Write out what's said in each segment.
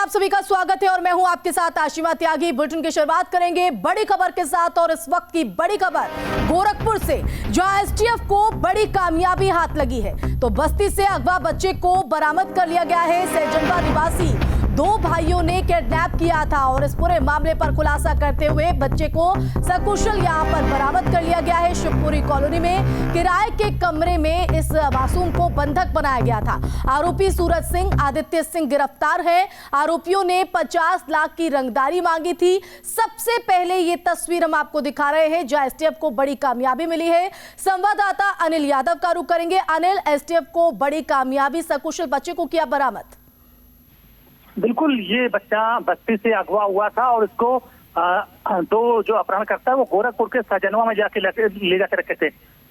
आप सभी का स्वागत है और मैं हूं आपके साथ आशिमा त्यागी। बुलेटिन की शुरुआत करेंगे बड़ी खबर के साथ और इस वक्त की बड़ी खबर गोरखपुर से, जहां एसटीएफ को बड़ी कामयाबी हाथ लगी है। तो बस्ती से अगवा बच्चे को बरामद कर लिया गया है। सैजनवा निवासी दो भाइयों ने किडनैप किया था और इस पूरे मामले पर खुलासा करते हुए बच्चे को सकुशल यहां पर बरामद कर लिया गया है। शिवपुरी कॉलोनी में किराए के कमरे में इस मासूम को बंधक बनाया गया था। आरोपी सूरज सिंह, आदित्य सिंह गिरफ्तार है। आरोपियों ने 50 लाख की रंगदारी मांगी थी। सबसे पहले ये तस्वीर हम आपको दिखा रहे हैं जहां एसटीएफ को बड़ी कामयाबी मिली है। संवाददाता अनिल यादव का रुख करेंगे। अनिल, एसटीएफ को बड़ी कामयाबी, सकुशल बच्चे को किया बरामद। बिल्कुल, ये बच्चा बस्ती से अगवा हुआ था और इसको दो जो अपहरणकर्ता है वो गोरखपुर के सजनवा में जाके ले जाके रखे थे।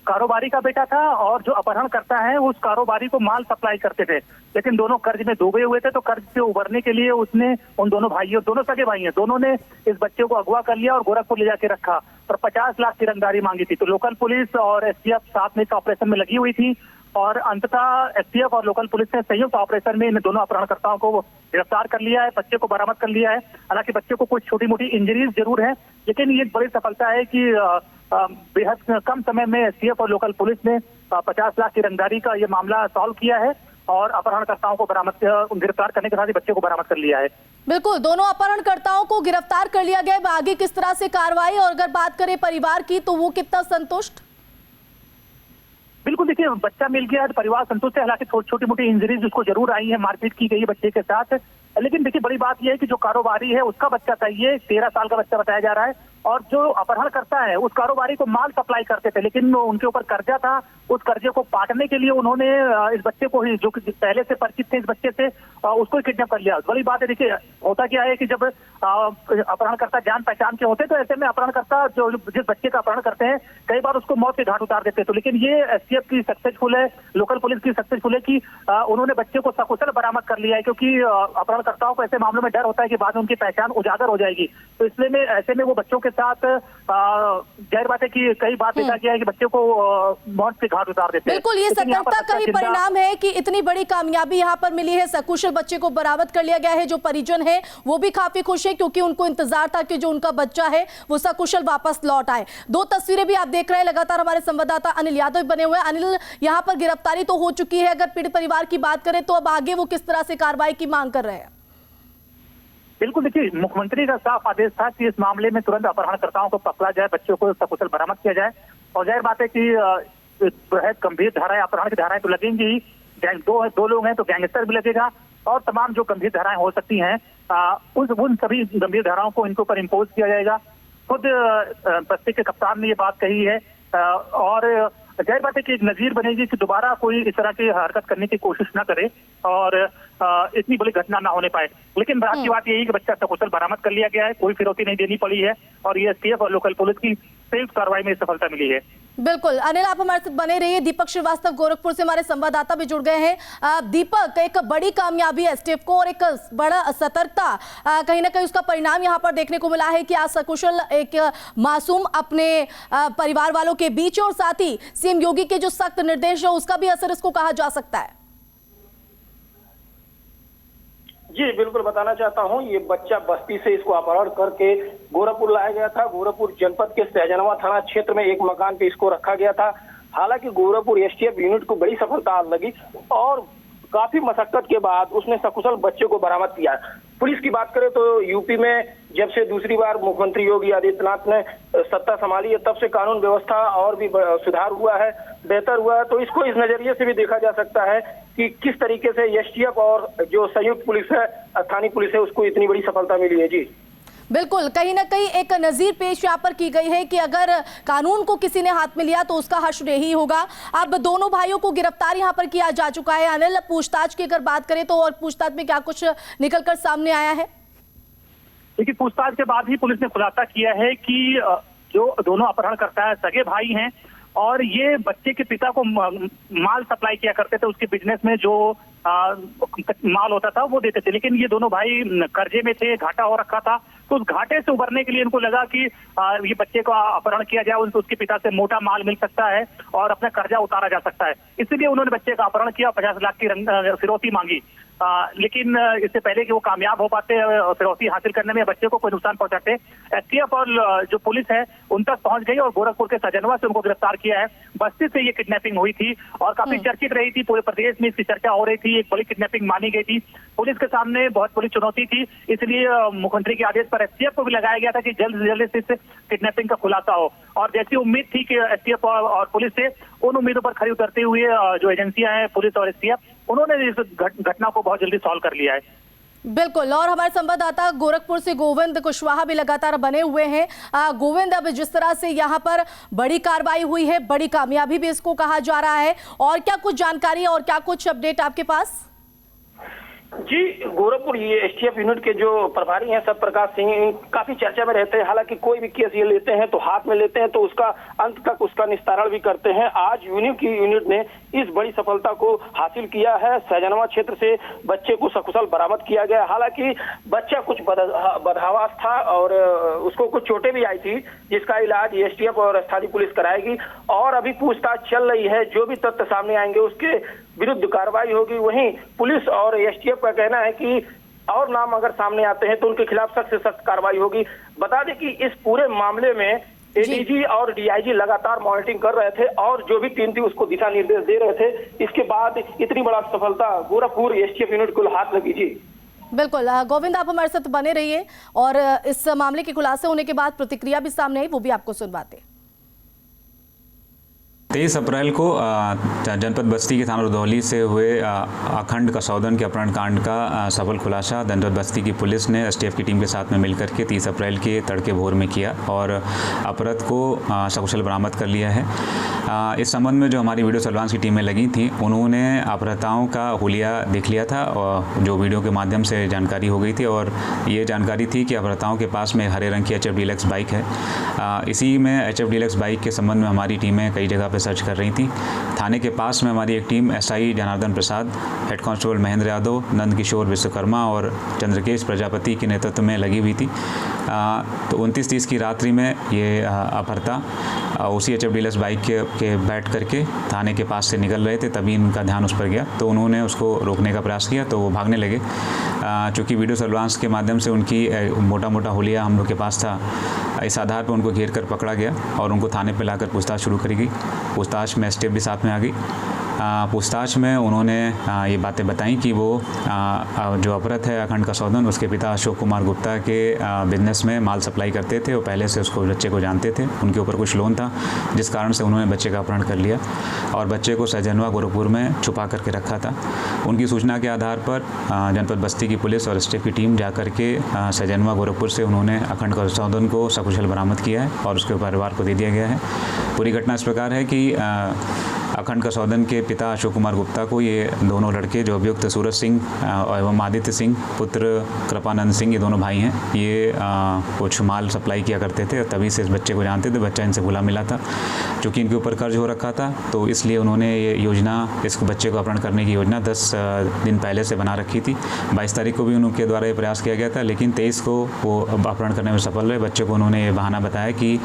कारोबारी का बेटा था और जो अपहरणकर्ता है उस कारोबारी को माल सप्लाई करते थे, लेकिन दोनों कर्ज में डूबे हुए थे। तो कर्ज से उबरने के लिए उसने उन दोनों भाइयों, दोनों सगे भाई हैं, दोनों ने इस बच्चे को अगवा कर लिया और गोरखपुर ले जाके रखा और 50 लाख की रंगदारी मांगी थी। तो लोकल पुलिस और एसटीएफ साथ में इस ऑपरेशन में लगी हुई थी और अंततः एसटीएफ और लोकल पुलिस ने संयुक्त ऑपरेशन में इन दोनों अपहरणकर्ताओं को गिरफ्तार कर लिया है, बच्चे को बरामद कर लिया है। हालांकि बच्चे को कुछ छोटी मोटी इंजरीज जरूर है, लेकिन ये बड़ी सफलता है कि बेहद कम समय में एसटीएफ और लोकल पुलिस ने 50 लाख की रंगदारी का ये मामला सॉल्व किया है और अपहरणकर्ताओं को गिरफ्तार करने के साथ ही बच्चे को बरामद कर लिया है। बिल्कुल, दोनों अपहरणकर्ताओं को गिरफ्तार कर लिया गया। आगे किस तरह से कार्रवाई, और अगर बात करें परिवार की तो वो कितना संतुष्ट? बिल्कुल, देखिए बच्चा मिल गया है तो परिवार संतुष्ट है। हालांकि छोटी मोटी इंजरीज उसको जरूर आई है, मारपीट की गई है बच्चे के साथ, लेकिन देखिए बड़ी बात यह है कि जो कारोबारी है उसका बच्चा था, ये 13 साल का बच्चा बताया जा रहा है और जो अपहरण करता है उस कारोबारी को माल सप्लाई करते थे, लेकिन उनके ऊपर कर्जा था। उस कर्जे को पाटने के लिए उन्होंने इस बच्चे को ही, जो पहले से परिचित थे इस बच्चे से, उसको ही किडनैप कर लिया। बड़ी बात है, देखिए होता क्या है कि जब अपहरणकर्ता जान पहचान के होते तो ऐसे में अपहरणकर्ता जो जिस बच्चे का अपहरण करते हैं कई बार उसको मौत के घाट उतार देते हैं। तो लेकिन ये एसटीएफ की सक्सेसफुल है, लोकल पुलिस की सक्सेसफुल है कि उन्होंने बच्चे को सकुशल बरामद कर लिया है, क्योंकि अपहरणकर्ताओं को ऐसे मामलों में डर होता है कि बाद में उनकी पहचान उजागर हो जाएगी। तो इसलिए में ऐसे में वो बच्चों के साथ जाहिर बात है कि कई बार देखा गया है कि बच्चे को मौत के घाट उतार देते हैं। बिल्कुल, ये सतर्कता का ही परिणाम है कि इतनी बड़ी कामयाबी यहाँ पर मिली है। सकुशल बच्चे को बरामद कर लिया गया है। जो परिजन है वो भी काफी खुश है, क्योंकि उनको इंतजार था कि जो उनका बच्चा है वो सकुशल वापस लौट आए। दो तस्वीरें भी आप देख रहे हैं, लगातार हमारे संवाददाता अनिल यादव बने हुए हैं। अनिल, यहाँ पर गिरफ्तारी तो हो चुकी है, अगर पीड़ित परिवार की बात करें तो अब आगे वो किस तरह से कार्रवाई की मांग कर रहे हैं? बिल्कुल, देखिए मुख्यमंत्री का साफ आदेश था कि इस मामले में तुरंत अपहरणकर्ताओं को पकड़ा जाए, बच्चों को सकुशल बरामद किया जाए। और जाहिर बात है कि बेहद गंभीर धाराएं, अपहरण की धाराएं तो लगेंगी ही। दो लोग हैं तो गैंगस्टर भी लगेगा और तमाम जो गंभीर धाराएं हो सकती हैं उन सभी गंभीर धाराओं को इनके ऊपर इम्पोज किया जाएगा। खुद बस्ती के कप्तान ने ये बात कही है और जाहिर बात है कि एक नजीर बनेगी कि दोबारा कोई इस तरह की हरकत करने की कोशिश ना करे और इतनी बड़ी घटना ना होने पाए। लेकिन बात की बात यही है कि बच्चा सकुशल बरामद कर लिया गया है, कोई फिरौती नहीं देनी पड़ी है और ये एसटीएफ और लोकल पुलिस की संयुक्त कार्रवाई में सफलता मिली है। बिल्कुल अनिल, आप हमारे साथ बने रहिए। दीपक श्रीवास्तव गोरखपुर से हमारे संवाददाता भी जुड़ गए हैं। दीपक, एक बड़ी कामयाबी एसटीएफ को और एक बड़ा सतर्कता, कहीं ना कहीं उसका परिणाम यहाँ पर देखने को मिला है कि आज सकुशल एक मासूम अपने परिवार वालों के बीच है और साथ ही सीएम योगी के जो सख्त निर्देश है उसका भी असर इसको कहा जा सकता है। जी बिल्कुल, बताना चाहता हूं, ये बच्चा बस्ती से इसको अपहरण करके गोरखपुर लाया गया था। गोरखपुर जनपद के सैजनवा थाना क्षेत्र में एक मकान पे इसको रखा गया था। हालांकि गोरखपुर एसटीएफ यूनिट को बड़ी सफलता लगी और काफी मशक्कत के बाद उसने सकुशल बच्चे को बरामद किया। पुलिस की बात करें तो यूपी में जब से दूसरी बार मुख्यमंत्री योगी आदित्यनाथ ने सत्ता संभाली है तब से कानून व्यवस्था और भी सुधार हुआ है, बेहतर हुआ है। तो इसको इस नजरिए से भी देखा जा सकता है कि किस तरीके से एसटीएफ और जो संयुक्त पुलिस है, स्थानीय पुलिस है, उसको इतनी बड़ी सफलता मिली है। जी बिल्कुल, कहीं ना कहीं एक नजीर पेश यहाँ पर की गई है कि अगर कानून को किसी ने हाथ में लिया तो उसका हश्र यही होगा। अब दोनों भाइयों को गिरफ्तार यहाँ पर किया जा चुका है। अनिल, पूछताछ की अगर बात करें तो और पूछताछ में क्या कुछ निकलकर सामने आया है? देखिए, पूछताछ के बाद ही पुलिस ने खुलासा किया है कि जो दोनों अपहरणकर्ता है सगे भाई हैं और ये बच्चे के पिता को माल सप्लाई किया करते थे। उसके बिजनेस में जो माल होता था वो देते थे, लेकिन ये दोनों भाई कर्जे में थे, घाटा हो रखा था। तो उस घाटे से उबरने के लिए इनको लगा कि ये बच्चे का अपहरण किया जाए, उसके पिता से मोटा माल मिल सकता है और अपना कर्जा उतारा जा सकता है। इसलिए उन्होंने बच्चे का अपहरण किया, 50 लाख की फिरौती मांगी। लेकिन इससे पहले कि वो कामयाब हो पाते फिरौती हासिल करने में, बच्चे को कोई नुकसान पहुंचाते, एसटीएफ और जो पुलिस है उन तक पहुंच गई और गोरखपुर के सजनवा से उनको गिरफ्तार किया है। बस्ती से ये किडनैपिंग हुई थी और काफी चर्चित रही थी, पूरे प्रदेश में इसकी चर्चा हो रही थी, एक बड़ी किडनैपिंग मानी गई थी। पुलिस के सामने बहुत बड़ी चुनौती थी, इसलिए मुख्यमंत्री के आदेश पर एसटीएफ को भी लगाया गया था कि जल्द से जल्द इस किडनैपिंग का खुलासा हो। और जैसी उम्मीद थी कि एसटीएफ और पुलिस से, उन उम्मीदों पर खरी उतरते हुए जो एजेंसियां हैं पुलिस और एसटीएफ, उन्होंने इस घटना को बहुत जल्दी सॉल्व कर लिया है। बिल्कुल, और हमारे संवाददाता गोरखपुर से गोविंद कुशवाहा भी लगातार बने हुए हैं। गोविंद, अब जिस तरह से यहाँ पर बड़ी कार्रवाई हुई है, बड़ी कामयाबी भी इसको कहा जा रहा है, और क्या कुछ जानकारी और क्या कुछ अपडेट आपके पास? जी, गोरखपुर ये एसटीएफ यूनिट के जो प्रभारी हैं सत्यप्रकाश सिंह काफी चर्चा में रहते हैं। हालांकि कोई भी केस ये लेते हैं तो हाथ में लेते हैं तो उसका अंत तक उसका निस्तारण भी करते हैं। आज यूनिट ने इस बड़ी सफलता को हासिल किया है। सहजनवा क्षेत्र से बच्चे को सकुशल बरामद किया गया। हालांकि बच्चा कुछ बदहवास था और उसको कुछ चोटें भी आई थी, जिसका इलाज एसटीएफ और स्थानीय पुलिस कराएगी और अभी पूछताछ चल रही है। जो भी तथ्य सामने आएंगे उसके विरुद्ध कार्रवाई होगी। वहीं पुलिस और एसटीएफ का कहना है कि और नाम अगर सामने आते हैं तो उनके खिलाफ सख्त से सख्त कार्रवाई होगी। बता दें कि इस पूरे मामले में एडीजी और डीआईजी लगातार मॉनिटरिंग कर रहे थे और जो भी टीम थी उसको दिशा निर्देश दे रहे थे। इसके बाद इतनी बड़ा सफलता गोरखपुर एसटीएफ यूनिट को हाथ लगी। जी बिल्कुल गोविंद, आप हमारे साथ बने रहिए और इस मामले के खुलासे होने के बाद प्रतिक्रिया भी सामने आई, वो भी आपको सुनवाते। 23 अप्रैल को जनपद बस्ती के थाना रुधौली से हुए अखंड कसौदन के अपहरण कांड का सफल खुलासा जनपद बस्ती की पुलिस ने एसटीएफ की टीम के साथ में मिलकर के 30 अप्रैल के तड़के भोर में किया और अपराध को सकुशल बरामद कर लिया है। इस संबंध में जो हमारी वीडियो सर्विलांस की टीमें लगी थी, उन्होंने अपहृताओं का हुलिया देख लिया था और जो वीडियो के माध्यम से जानकारी हो गई थी और ये जानकारी थी कि अपहृताओं के पास में हरे रंग की HF डीलक्स बाइक है। इसी में HF डीलक्स बाइक के संबंध में हमारी टीमें कई जगह पर सर्च कर रही थी। थाने के पास में हमारी एक टीम एसआई जनार्दन प्रसाद, हेड कांस्टेबल महेंद्र यादव, नंद किशोर विश्वकर्मा और चंद्रकेश प्रजापति के नेतृत्व में लगी हुई थी। तो 29-30 की रात्रि में ये अपहृता उसी HF डीलक्स बाइक के बैठ करके थाने के पास से निकल रहे थे, तभी उनका ध्यान उस पर गया तो उन्होंने उसको रोकने का प्रयास किया तो वो भागने लगे। चूँकि वीडियो सर्विलांस के माध्यम से उनकी मोटा मोटा हुलिया हम लोग के पास था, इस आधार पर उनको घेर कर पकड़ा गया और उनको थाने पर लाकर पूछताछ शुरू करी गई। पूछताछ में एसटीएफ भी साथ में आ गई। पूछताछ में उन्होंने ये बातें बताई कि वो जो अपहृत है अखंड कसौदन, उसके पिता अशोक कुमार गुप्ता के बिजनेस में माल सप्लाई करते थे और पहले से उसको बच्चे को जानते थे। उनके ऊपर कुछ लोन था जिस कारण से उन्होंने बच्चे का अपहरण कर लिया और बच्चे को सहजनवा गोरखपुर में छुपा करके रखा था। उनकी सूचना के आधार पर जनपद बस्ती की पुलिस और एसटीएफ की टीम जा करके सहजनवा गोरखपुर से उन्होंने अखंड कसौदन को सकुशल बरामद किया है और उसके परिवार को दे दिया गया है। पूरी घटना इस प्रकार है कि अखंड कसौदन के पिता अशोक कुमार गुप्ता को ये दोनों लड़के जो अभियुक्त सूरज सिंह एवं आदित्य सिंह पुत्र कृपानंद सिंह, ये दोनों भाई हैं, ये कुछ माल सप्लाई किया करते थे, तभी से इस बच्चे को जानते थे। बच्चा इनसे भुला मिला था, चूँकि इनके ऊपर कर्ज हो रखा था तो इसलिए उन्होंने ये योजना, इस बच्चे को अपहरण करने की योजना 10 दिन पहले से बना रखी थी। 22 तारीख को भी उनके द्वारा ये प्रयास किया गया था, लेकिन 23 को वो अपहरण करने में सफल रहे। बच्चे को उन्होंने ये बहाना बताया कि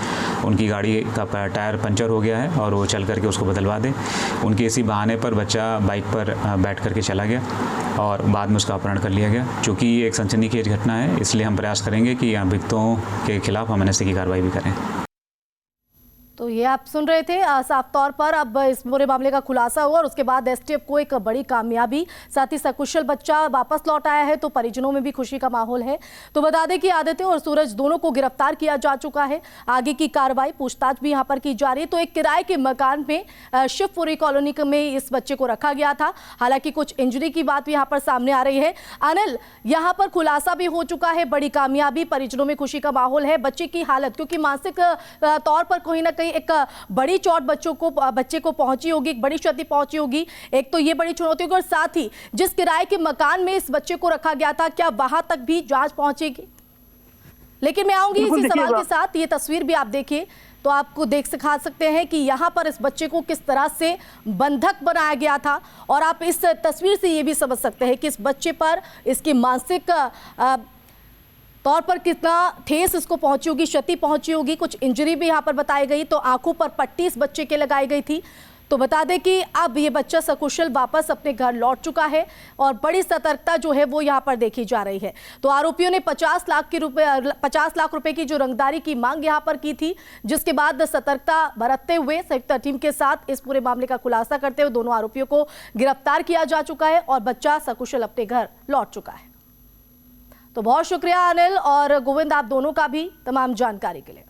उनकी गाड़ी का टायर पंचर हो गया है और वो चल करके उसको बदलवा दे। उनके इसी बहाने पर बच्चा बाइक पर बैठ करके चला गया और बाद में उसका अपहरण कर लिया गया। चूँकि ये एक सनसनीखेज घटना है, इसलिए हम प्रयास करेंगे कि अभियुक्तों के खिलाफ हम NSA की कार्रवाई भी करें। तो ये आप सुन रहे थे, साफ तौर पर अब इस पूरे मामले का खुलासा हुआ और उसके बाद एसटीएफ को एक बड़ी कामयाबी, साथ ही सकुशल बच्चा वापस लौट आया है तो परिजनों में भी खुशी का माहौल है। तो बता दें कि आदित्य और सूरज दोनों को गिरफ्तार किया जा चुका है। आगे की कार्रवाई पूछताछ भी यहाँ पर की जा रही है। तो एक किराए के मकान में शिवपुरी कॉलोनी में इस बच्चे को रखा गया था। हालांकि कुछ इंजरी की बात भी यहाँ पर सामने आ रही है। अनिल, यहाँ पर खुलासा भी हो चुका है, बड़ी कामयाबी, परिजनों में खुशी का माहौल है। बच्चे की हालत, क्योंकि मानसिक तौर पर कहीं ना कहीं एक बड़ी चोट बच्चे को पहुंची होगी, एक बड़ी क्षति पहुंची होगी, एक तो ये बड़ी चुनौती होगी और साथ ही जिस किराए के मकान में इस बच्चे को रखा गया था, क्या वहां तक भी जांच पहुंचेगी? लेकिन मैं आऊंगी इसी सवाल के साथ, ये तस्वीर भी आप देखिए तो आपको सिखा सकते हैं कि यहाँ पर इस बच्चे को किस तरह से बंधक बनाया गया था और आप इस तस्वीर से ये भी समझ सकते हैं कि इस बच्चे पर इसकी मानसिक तौर पर कितना ठेस इसको पहुंची होगी, क्षति पहुंची होगी। कुछ इंजरी भी यहाँ पर बताई गई। तो आंखों पर पट्टी इस बच्चे के लगाई गई थी। तो बता दें कि अब ये बच्चा सकुशल वापस अपने घर लौट चुका है और बड़ी सतर्कता जो है वो यहाँ पर देखी जा रही है। तो आरोपियों ने 50 लाख रुपए की जो रंगदारी की मांग यहाँ पर की थी, जिसके बाद सतर्कता बरतते हुए संयुक्त टीम के साथ इस पूरे मामले का खुलासा करते हुए दोनों आरोपियों को गिरफ्तार किया जा चुका है और बच्चा सकुशल अपने घर लौट चुका है। तो बहुत शुक्रिया अनिल और गोविंद, आप दोनों का भी तमाम जानकारी के लिए।